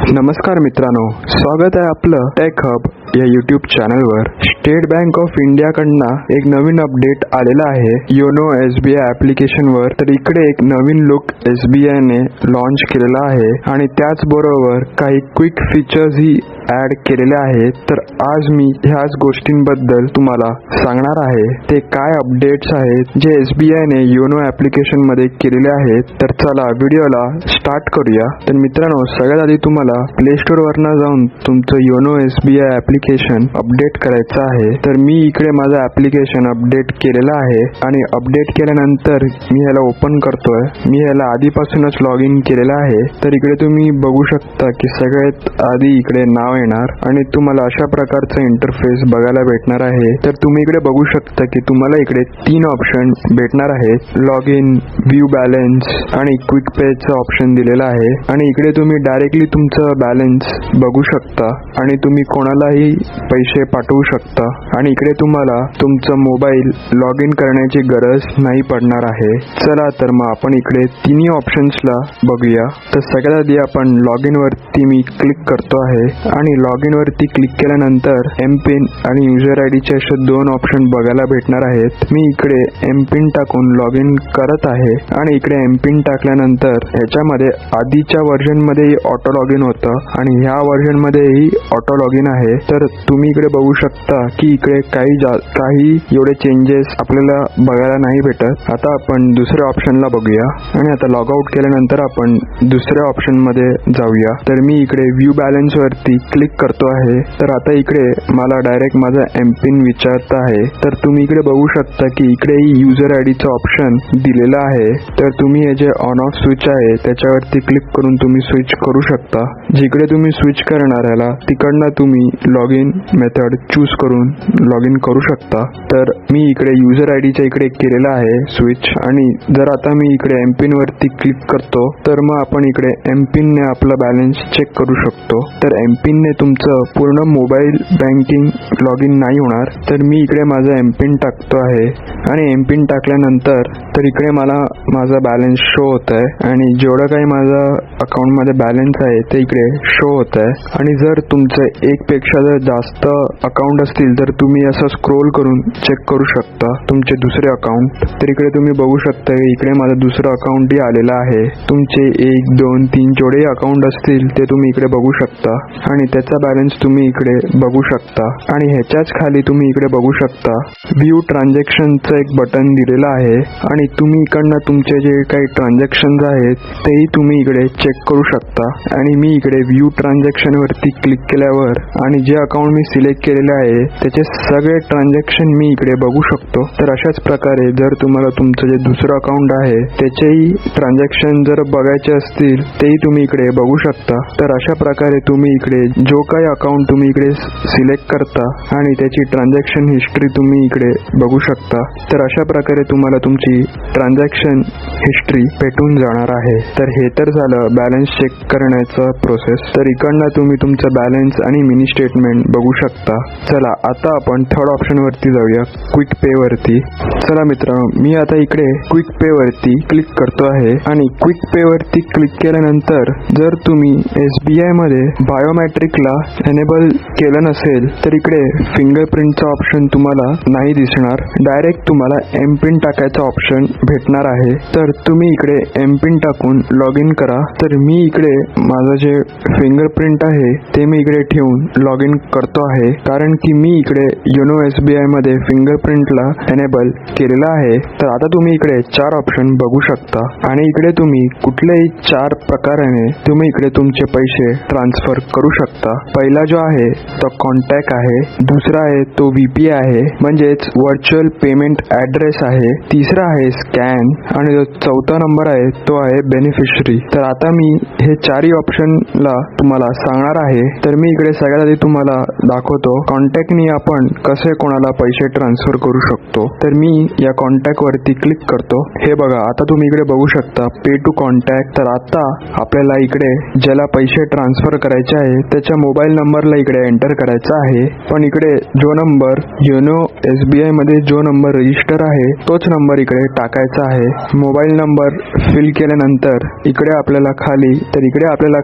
नमस्कार मित्रांनो, स्वागत आहे आपलं टेक हब या यूट्यूब चॅनलवर. स्टेट बँक ऑफ इंडियाकडनं एक नवीन अपडेट आलेला आहे योनो SBI ॲप्लिकेशनवर. तर इकडे एक नवीन लुक SBIने लॉन्च केलेला आहे आणि त्याचबरोबर काही क्विक फीचर्सही ॲड केलेले आहेत. तर आज मी ह्याच गोष्टींबद्दल तुम्हाला सांगणार आहे. ते काय अपडेट्स आहेत जे SBIने योनो ॲप्लिकेशनमध्ये केलेले आहेत. तर चला व्हिडिओला स्टार्ट करूया. तर मित्रांनो, सगळ्यात आधी तुम्हाला प्ले स्टोअरवरनं जाऊन तुमचं योनो SBI ॲप्लिकेशन अपडेट करायचं आहे. तर मी इकडे माझं ॲप्लिकेशन अपडेट केलेलं आहे आणि अपडेट केल्यानंतर मी ह्याला ओपन करतोय. मी ह्याला आधीपासूनच लॉग इन केलेलं आहे. तर इकडे तुम्ही बघू शकता की सगळ्यात आधी इकडे नाव येणार आणि तुम्हाला अशा प्रकारचा इंटरफेस बघायला भेटणार आहे. तर तुम्ही इकडे बघू शकता की तुम्हाला इकडे 3 ऑप्शन भेटणार आहेत. लॉग इन, व्ह्यू बॅलन्स आणि क्विक पेचं ऑप्शन दिलेलं आहे. आणि इकडे तुम्ही डायरेक्टली तुमचं बॅलन्स बघू शकता आणि तुम्ही कोणालाही पैसे पाठवू शकता. आणि इकडे तुम्हाला तुमचं मोबाईल लॉग इन करण्याची गरज नाही पडणार आहे. चला तर मग आपण इकडे तिन्ही ऑप्शन्सला बघूया. तर सगळ्यात आधी आपण लॉग इन वरती मी क्लिक करतो आहे आणि लॉग इन वरती क्लिक केल्यानंतर एम पिन आणि युजर आयडीचे असे 2 ऑप्शन बघायला भेटणार आहेत. मी इकडे एम पिन टाकून लॉग इन करत आहे आणि इकडे एम पिन टाकल्यानंतर ह्याच्यामध्ये आधीच्या व्हर्जन मध्ये ऑटो लॉग इन होतं आणि ह्या व्हर्जन मध्येही ऑटो लॉग इन आहे. तर तुम्ही इकडे बघू शकता की इकडे काही एवढे चेंजेस आपल्याला बघायला नाही भेटत. आता आपण दुसऱ्या ऑप्शनला बघूया आणि आता लॉग आउट केल्यानंतर आपण दुसऱ्या ऑप्शन मध्ये जाऊया. तर मी इकडे व्ह्यू बॅलन्स वरती क्लिक करतो आहे. तर आता इकडे मला डायरेक्ट माझा एम पिन विचारत आहे. तर तुम्ही इकडे बघू शकता की इकडेही युजर आयडीचं ऑप्शन दिलेलं आहे. तर तुम्ही हे जे ऑन ऑफ स्विच आहे त्याच्यावरती क्लिक करून तुम्ही स्विच करू शकता. जिकडे तुम्ही स्विच करणार याला तिकडनं तुम्ही लॉग इन मेथड चूज करून लॉग इन करू शकता. तर मी इकडे युजर आयडीच्या इकडे केलेलं आहे स्विच. आणि जर आता मी इकडे एम पिन वरती क्लिक करतो तर मग आपण इकडे एम पिन ने आपला बॅलन्स चेक करू शकतो. तर एम पिन ने तुमचं पूर्ण मोबाईल बँकिंग लॉग इन नाही होणार. तर मी इकडे माझा एम पिन टाकतो आहे आणि एम पिन टाकल्यानंतर तर इकडे मला माझा बॅलन्स शो होत आहे आणि जेवढं काही माझा अकाउंट मध्ये बॅलन्स आहे ते इकडे शो होत आहे. आणि जर तुमचं एकपेक्षा जर जास्त अकाउंट असतील तर तुम्ही असं स्क्रोल करून चेक करू शकता तुमचे दुसरे अकाउंट. तर इकडे तुम्ही बघू शकता इकडे माझं दुसरं अकाउंटही आलेलं आहे. तुमचे 1, 2, 3 जेवढे अकाउंट असतील ते तुम्ही इकडे बघू शकता आणि त्याचा बॅलन्स तुम्ही इकडे बघू शकता. आणि ह्याच्याच खाली तुम्ही इकडे बघू शकता व्ह्यू ट्रान्झॅक्शनचं एक बटन दिलेलं आहे आणि तुम्ही इकडनं तुमचे जे काही ट्रान्झॅक्शन्स आहेत तेही तुम्ही इकडे चेक करू शकता. आणि मी इकडे व्ह्यू ट्रान्झॅक्शन वरती क्लिक केल्यावर आणि जे अकाउंट मी सिलेक्ट केलेले आहे त्याचे सगळे ट्रान्झॅक्शन मी इकडे बघू शकतो. तर अशाच प्रकारे जर तुम्हाला तुमचं जे दुसरं अकाउंट आहे त्याचेही ट्रान्झॅक्शन जर बघायचे असतील तेही तुम्ही इकडे बघू शकता. तर अशा प्रकारे तुम्ही इकडे जो काही अकाउंट तुम्ही इकडे सिलेक्ट करता आणि त्याची ट्रान्झॅक्शन हिस्ट्री तुम्ही इकडे बघू शकता. तर अशा प्रकारे तुम्हाला तुमची ट्रान्झॅक्शन हिस्ट्री भेटून जाणार आहे. तर हे तर झालं बॅलन्स चेक करण्याचं प्रोसेस. तर इकडनं तुम्ही तुमचं बॅलन्स आणि मिनी स्टेटमेंट बघू शकता. चला आता आपण थर्ड ऑप्शन वरती जाऊया, क्विक पे वरती. चला मित्रांनो, मी आता इकडे क्विक पे वरती क्लिक करतो आहे आणि क्विक पे वरती क्लिक केल्यानंतर जर तुम्ही SBI मध्ये बायोमेट्रिकला एनेबल केलं नसेल तर इकडे फिंगरप्रिंटचा ऑप्शन तुम्हाला नाही दिसणार. डायरेक्ट तुम्हाला एम पिन टाकायचा ऑप्शन भेटणार आहे. तर तुम्ही इकडे एम पिन टाकून लॉग इन करा. तर मी इकडे माझं जे फिंगरप्रिंट आहे ते मी इकडे ठेवून लॉग इन करतो आहे कारण की मी इकडे योनो SBI मध्ये फिंगरप्रिंटला एनेबल केलेला आहे. तर आता तुम्ही इकडे 4 ऑप्शन बघू शकता आणि इकडे तुम्ही कुठल्याही 4 प्रकाराने तुम्ही इकडे तुमचे पैसे ट्रान्सफर करू शकता. पहिला जो आहे तो कॉन्टॅक्ट आहे, दुसरा आहे तो VPI आहे म्हणजेच व्हर्च्युअल पेमेंट ॲड्रेस आहे, तिसरा आहे स्कॅन आणि जो चौथा नंबर आहे तो आहे बेनिफिशरी. तर आता मी हे 4ही ऑप्शनला तुम्हाला सांगणार आहे. तर मी इकडे सगळ्यात आधी तुम्हाला तुम्हाला दाखवतो कॉन्टॅक्टनी आपण कसे कोणाला पैसे ट्रान्सफर करू शकतो. तर मी या कॉन्टॅक्ट वरती क्लिक करतो. हे बघा, आता तुम्ही इकडे बघू शकता पे टू कॉन्टॅक्ट. तर आता आपल्याला इकडे ज्याला पैसे ट्रान्सफर करायचे आहे त्याच्या मोबाईल नंबरला इकडे एंटर करायचा आहे. पण इकडे जो नंबर योनो SBI मध्ये जो नंबर रजिस्टर आहे तोच नंबर इकडे टाकायचा आहे. मोबाईल नंबर फिल केल्यानंतर इकडे आपल्याला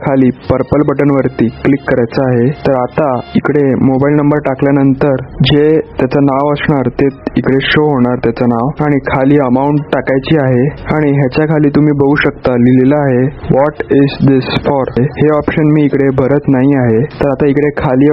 खाली पर्पल बटन वरती क्लिक करायचं आहे. तर आता इकडे मोबाईल नंबर टाकल्यानंतर जे त्याचं नाव असणार ते इकडे शो होणार, त्याचं नाव, आणि खाली अमाऊंट टाकायची आहे. आणि ह्याच्या खाली तुम्ही बघू शकता लिहिलेलं आहे व्हॉट इज दिस फॉर. हे ऑप्शन मी इकडे भरत नाही आहे. तर आता इकडे खाली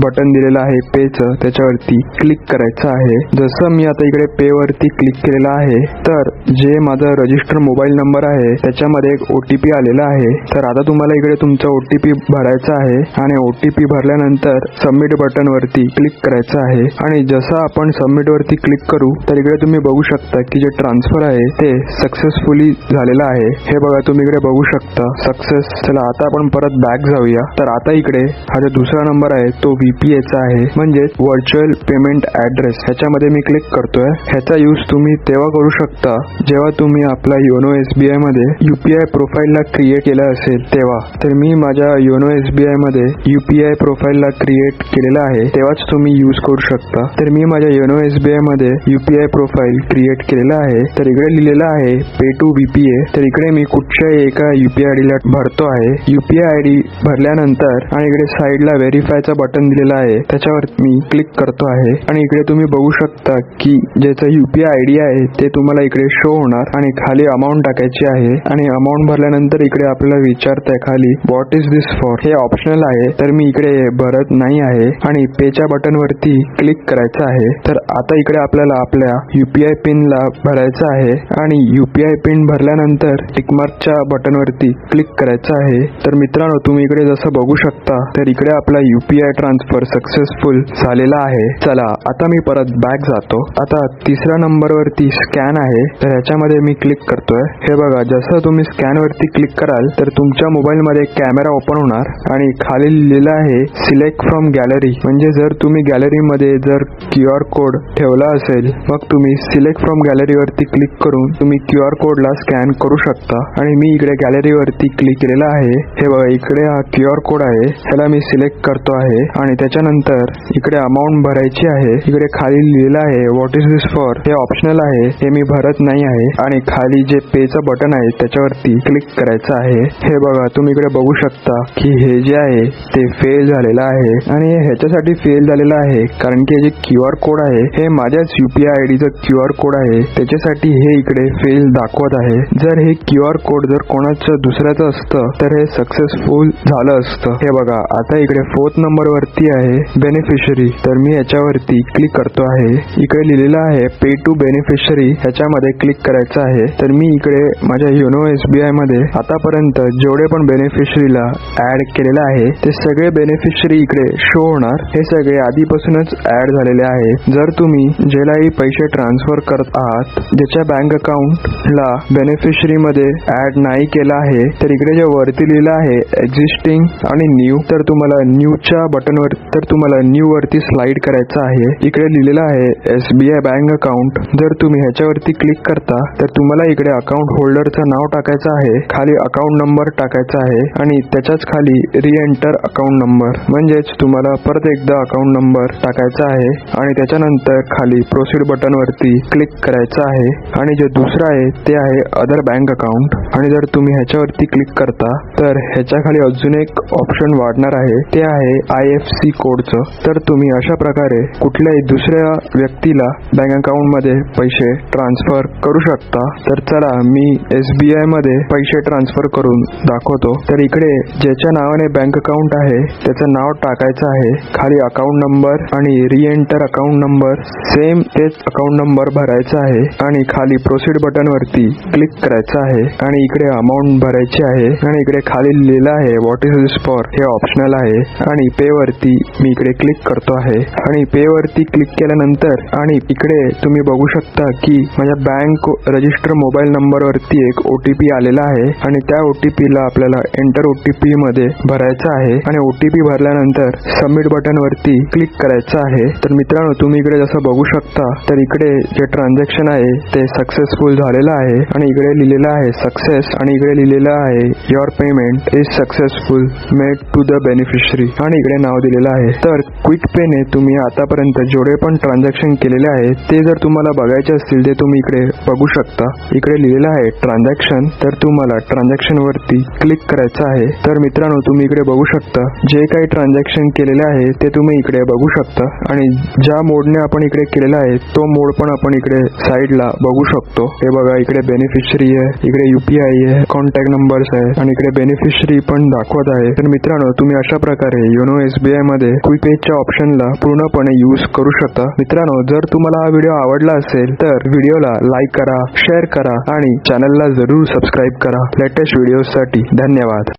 बटन दिलेलं आहे पेचं, त्याच्यावरती क्लिक करायचं आहे. जसं मी आता इकडे पे वरती क्लिक केलेलं आहे तर जे माझा रजिस्टर मोबाईल नंबर आहे त्याच्यामध्ये एक OTP आलेला आहे. तर आता तुम्हाला इकडे तुमचा OTP भरायचा आहे आणि OTP भरल्यानंतर सबमिट बटन वरती क्लिक करायचं आहे. आणि जसं आपण सबमिट वरती क्लिक करू तर इकडे तुम्ही बघू शकता की जे ट्रान्सफर आहे ते सक्सेसफुली झालेलं आहे. हे बघा, तुम्ही इकडे बघू शकता सक्सेस. चला आता आपण परत बॅक जाऊया. तर आता इकडे हा जो दुसरा नंबर आहे तो VPA चा आहे, म्हणजे व्हर्च्युअल पेमेंट ऍड्रेस. ह्याच्यामध्ये मी क्लिक करतोय. ह्याचा यूज तुम्ही तेव्हा करू शकता जेव्हा तुम्ही आपला योनो SBI मध्ये UPI प्रोफाईलला क्रिएट केलं असेल तेव्हा. तर मी माझ्या योनो SBI मध्ये UPI प्रोफाईलला क्रिएट केलेला आहे तेव्हाच तुम्ही यूज करू शकता. तर मी माझ्या योनो SBI मध्ये UPI प्रोफाईल क्रिएट केलेला आहे. तर इकडे लिहिलेलं आहे पे टू VPA. तर इकडे मी कुठच्याही एका UPI ID ला भरतो आहे. UPI ID भरल्यानंतर आणि इकडे साईडला व्हेरीफायचा बटन दिलेला आहे त्याच्यावर मी क्लिक करतो आहे. आणि इकडे तुम्ही बघू शकता की ज्याचं UPI ID आहे ते तुम्हाला इकडे शो होणार आणि खाली अमाऊंट टाकायची आहे. आणि अमाऊंट भरल्यानंतर इकडे आपल्याला विचारताय खाली व्हॉट इज दिस फॉर. हे ऑप्शनल आहे तर मी इकडे भरत नाही आहे आणि पेच्या बटन वरती क्लिक करायचं आहे. तर आता इकडे आपल्याला आपल्या UPI पिन ला भरायचं आहे आणि UPI पिन भरल्यानंतर टिकमार्कच्या बटन वरती क्लिक करायचं आहे. तर मित्रांनो, तुम्ही इकडे जसं बघू शकता तर इकडे आपला UPI ट्रान्सफर सक्सेसफुल झालेला आहे. चला आता मी परत बॅक जातो. आता तिसऱ्या नंबर वरती स्कॅन आहे तर ह्याच्यामध्ये मी क्लिक करतोय. हे बघा, जसं तुम्ही स्कॅन वरती क्लिक कराल तर तुमच्या मोबाईल मध्ये कॅमेरा ओपन होणार आणि खाली लिहिलेलं आहे सिलेक्ट फ्रॉम गॅलरी. म्हणजे जर तुम्ही गॅलरी मध्ये जर QR कोड ठेवला असेल मग तुम्ही सिलेक्ट फ्रॉम गॅलरी वरती क्लिक करून तुम्ही QR कोडला स्कॅन करू शकता. आणि मी इकडे गॅलरी वरती क्लिक केलेला आहे. हे बघा, इकडे हा QR कोड आहे, ह्याला मी सिलेक्ट करतो आहे आणि त्याच्यानंतर इकडे अमाऊंट भरायची आहे. इकडे खाली लिहिलेलं आहे व्हॉट इज दिस फॉर. हे ऑप्शनल आहे, हे मी भरत नाही आहे. आणि खाली जे पेचं बटन आहे त्याच्यावरती क्लिक करायचं आहे. हे बघा, तुम्ही इकडे बघू शकता की हे जे आहे ते फेल झालेलं आहे. आणि ह्याच्यासाठी फेल झालेलं आहे कारण की जे QR कोड आहे हे माझ्याच UPI ID चं QR कोड आहे, त्याच्यासाठी हे इकडे फेल दाखवत आहे. जर हे QR कोड जर कोणाचं दुसऱ्याचं असतं तर हे सक्सेसफुल झालं असतं. हे बघा, आता इकडे 4th नंबर वरती आहे बेनिफिशरी. तर मी याच्यावरती क्लिक करतो आहे. इकडे लिहिलेलं आहे पे टू बेनिफिशरी, ह्याच्यामध्ये क्लिक करायचं आहे. तर मी इकडे माझ्या योनो SBI मध्ये आतापर्यंत जेवढे पण बेनिफिशरीला ऍड केलेलं आहे ते सगळे बेनिफिशरी इकडे शो होणार. हे सगळे आधीपासूनच ऍड झालेले आहे. जर तुम्ही ज्यालाही पैसे ट्रान्सफर करत आहात ज्याच्या बँक अकाउंटला बेनिफिशरी मध्ये ऍड नाही केला आहे तर इकडे जे वरती लिहिलं आहे एक्झिस्टिंग आणि न्यू, तर तुम्हाला न्यूच्या बटनवर न्यू वरती स्लाइड करायचं आहे. इकडे लिहिलेलं आहे SBI बँक अकाउंट. जर तुम्ही ह्याच्यावरती क्लिक करता तर तुम्हाला इकडे अकाउंट होल्डरचं नाव टाकायचं आहे, खाली अकाउंट नंबर टाकायचा आहे आणि त्याच्याच खाली रिएंटर अकाउंट नंबर, म्हणजेच तुम्हाला परत एकदा अकाउंट नंबर टाकायचा आहे आणि त्याच्यानंतर खाली प्रोसीड बटन वरती क्लिक करायचं आहे. आणि जे दुसरं आहे ते आहे अदर बँक अकाउंट. आणि जर तुम्ही ह्याच्यावरती क्लिक करता तर ह्याच्या खाली अजून एक ऑप्शन वाढणार आहे, ते आहे IFSC कोडचं. तर तुम्ही अशा प्रकारे कुठल्याही दुसऱ्या व्यक्तीला बँक अकाउंट मध्ये पैसे ट्रान्सफर करू शकता. तर चला मी SBI मध्ये पैसे ट्रान्सफर करून दाखवतो. तर इकडे ज्याच्या नावाने बँक अकाउंट आहे त्याचं नाव टाकायचं आहे, खाली अकाउंट नंबर आणि रिएंटर अकाउंट नंबर, सेम तेच अकाउंट नंबर भरायचा आहे आणि खाली प्रोसीड बटन वरती क्लिक करायचं आहे आणि इकडे अमाऊंट भरायची आहे. आणि इकडे खाली लिहिलेलं आहे व्हॉट इज दिस फॉर, हे ऑप्शनल आहे. आणि पे वरती मी इकडे क्लिक करतो आहे आणि पे वरती क्लिक केल्यानंतर आणि इकडे तुम्ही बघू शकता की माझ्या बँक रजिस्टर मोबाईल नंबर वरती एक OTP आलेला आहे आणि त्या OTP ला आपल्याला एंटर OTP मध्ये भरायचा आहे. आणि OTP भरल्यानंतर त्यानंतर सबमिट बटन वरती क्लिक करायचं आहे. तर मित्रांनो, तुम्ही इकडे जसं बघू शकता तर इकडे जे ट्रान्झॅक्शन आहे ते सक्सेसफुल झालेलं आहे आणि इकडे लिहिलेलं आहे सक्सेस आणि इकडे लिहिलेलं आहे your payment is successful made to the beneficiary आणि इकडे नाव दिलेलं आहे. तर क्विक पेने तुम्ही आतापर्यंत जेवढे पण ट्रान्झॅक्शन केलेले आहे ते जर तुम्हाला बघायचे असतील ते तुम्ही इकडे बघू शकता. इकडे लिहिलेलं आहे ट्रान्झॅक्शन, तर तुम्हाला ट्रान्झॅक्शन वरती क्लिक करायचं आहे. तर मित्रांनो, तुम्ही इकडे बघू शकता जे काही ट्रान्झॅक्शन केलेले आहे ते तुम्ही इकडे बघू शकता आणि ज्या मोडने आपण इकडे केलेला आहे तो मोड पण आपण इकडे साईडला बघू शकतो. हे बघा, इकडे बेनिफिशरी आहे, इकडे UPI आहे, कॉन्टॅक्ट नंबर्स आहे आणि इकडे बेनिफिशरी पण दाखवत आहे. तर मित्रांनो, तुम्ही अशा प्रकारे योनो SBI मध्ये क्विक पेच्या ऑप्शनला पूर्णपणे यूज करू शकता. मित्रांनो, जर तुम्हाला हा व्हिडिओ आवडला असेल तर व्हिडिओला लाईक करा, शेअर करा आणि चॅनलला जरूर सबस्क्राईब करा लेटेस्ट व्हिडिओसाठी. धन्यवाद.